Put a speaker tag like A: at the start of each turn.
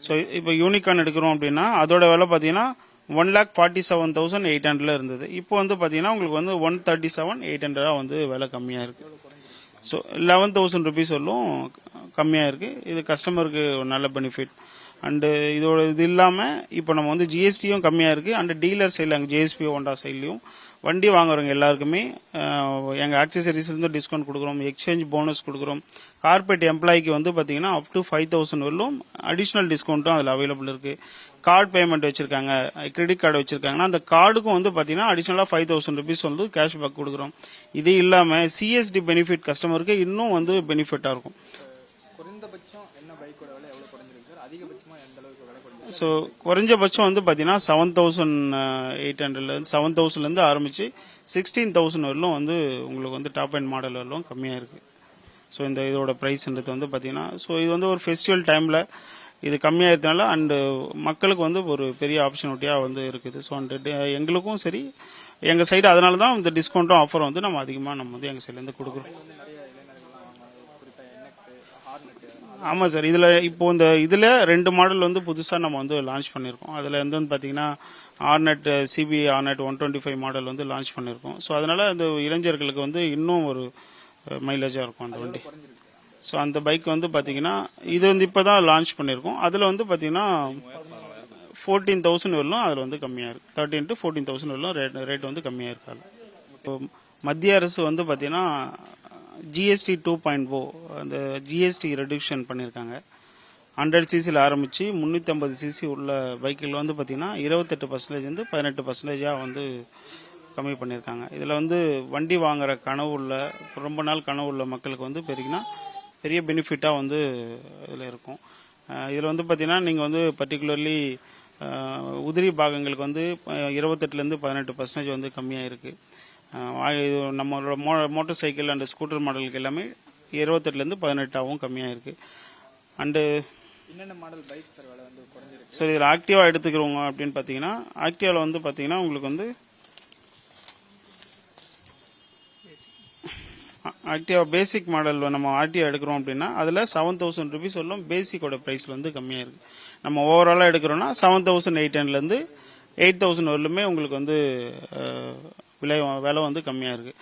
A: So இப்போ unicorn எடுக்கிறோம் அப்படின்னா அதோட விலை பார்த்தீங்கன்னா 1,47,800 இருந்தது. இப்போ வந்து பார்த்தீங்கன்னா உங்களுக்கு வந்து 137,800 வந்து விலை கம்மியாக இருக்குது. ஸோ 11,000 ருபீஸ் வரலும் கம்மியாக இருக்குது. இது கஸ்டமருக்கு ஒரு நல்ல பெனிஃபிட். அண்டு இதோட இது இல்லாமல் இப்போ நம்ம வந்து ஜிஎஸ்டியும் கம்மியாக இருக்குது. அண்டு டீலர் சைடில் அங்கே ஜேஎஸ்பி ஹோண்டா சைட்லையும் வண்டி வாங்குறவங்க எல்லாருக்குமே எங்கள் ஆக்சசரிஸ்லேருந்து டிஸ்கவுண்ட் கொடுக்குறோம், எக்ஸ்சேஞ்ச் போனஸ் கொடுக்குறோம். கார்பரேட் எம்ப்ளாய்க்கு வந்து பார்த்தீங்கன்னா அப் டு 5,000 வரலும் அடிஷ்னல் டிஸ்கவுண்ட்டும் அதில் அவைலபிள் இருக்குது. கார்டு பேமெண்ட் வச்சுருக்காங்க, கிரெடிட் கார்டு வச்சுருக்காங்கன்னா அந்த கார்டுக்கும் வந்து பார்த்தீங்கன்னா அடிஷ்னலாக 5,000 ருபீஸ் வந்து கேஷ்பேக் கொடுக்குறோம். இது இல்லாமல் சிஎஸ்டி பெனிஃபிட் கஸ்டமருக்கு இன்னும் வந்து பெனிஃபிட்டாக இருக்கும். ஸோ குறைஞ்சபட்சம் வந்து பார்த்தீங்கன்னா 7,800 ஆரம்பித்து 16,000 வரலும் வந்து உங்களுக்கு வந்து டாப் அண்ட் மாடல் வரலும் கம்மியாக இருக்குது. ஸோ இதோட ப்ரைஸ்ன்றது வந்து பார்த்தீங்கன்னா ஸோ இது வந்து ஒரு ஃபெஸ்டிவல் டைமில் இது கம்மியாக இருக்கிறதுனால அண்டு மக்களுக்கு வந்து ஒரு பெரிய ஆப்பர்ச்சுனிட்டியாக வந்து இருக்குது. ஸோ எங்களுக்கும் சரி எங்கள் சைடு அதனால தான் இந்த டிஸ்கவுண்ட்டும் ஆஃபர் வந்து நம்ம அதிகமாக நம்ம வந்து எங்கள் சைட்லேருந்து கொடுக்குறோம். ஆமாம் சார், இதில் இப்போ இதில் 2 மாடல் வந்து புதுசாக நம்ம வந்து லான்ச் பண்ணியிருக்கோம். அதில் வந்து பார்த்தீங்கன்னா ஆர்நெட் சிபி ஆர்நெட் 125 மாடல் வந்து லான்ச் பண்ணியிருக்கோம். ஸோ அதனால் அந்த இளைஞர்களுக்கு வந்து இன்னும் ஒரு மைலேஜாக இருக்கும் அந்த வண்டி. ஸோ அந்த பைக் வந்து பார்த்தீங்கன்னா இது வந்து இப்போ தான் லான்ச் பண்ணியிருக்கோம். அதில் வந்து பார்த்தீங்கன்னா 14,000 வரலும் அதில் வந்து கம்மியாக இருக்குது. 13 to 14,000 வரலும் ரேட் வந்து கம்மியாக இருக்காது. இப்போ மத்திய அரசு வந்து பார்த்தீங்கன்னா ஜிஎஸ்டி 2.0 அந்த ஜிஎஸ்டி ரெடியூஷன் பண்ணியிருக்காங்க. 100 சிசியில் ஆரம்பித்து 350 சிசி உள்ள பைக்கில் வந்து பார்த்தீங்கன்னா 28% வந்து 18% வந்து கம்மி பண்ணியிருக்காங்க. இதில் வந்து வண்டி வாங்குற கனவு உள்ள ரொம்ப நாள் கனவு உள்ள மக்களுக்கு வந்து பெரிய பெனிஃபிட்டாக வந்து இதில் இருக்கும். இதில் வந்து பார்த்தீங்கன்னா நீங்கள் வந்து பர்டிகுலர்லி உதிரி பாகங்களுக்கு வந்து 28% 18% வந்து கம்மியாக இருக்குது. நம்மளோட மோட்டார் சைக்கிள் அண்ட் ஸ்கூட்டர் மாடலுக்கு எல்லாமே 28% 18 கம்மியாக இருக்குது. அண்டு என்னென்ன மாடல் பைக் சார் விலை வந்து குறைஞ்சிருக்கு? சார் இதில் ஆக்டிவா எடுத்துக்கிறவங்க அப்படின்னு பார்த்தீங்கன்னா ஆக்டிவாவில் வந்து பார்த்தீங்கன்னா உங்களுக்கு வந்து ஆக்டிவா பேசிக் மாடல் நம்ம ஆர்டிஓ எடுக்கிறோம் அப்படின்னா அதில் 7,000 ருபீஸ் வரலும் பேசிக்கோட ப்ரைஸில் வந்து கம்மியாக இருக்குது. நம்ம ஓவராலாக எடுக்கிறோன்னா 7,800 8,000 வரலுமே உங்களுக்கு வந்து விலை வந்து கம்மியாக இருக்குது.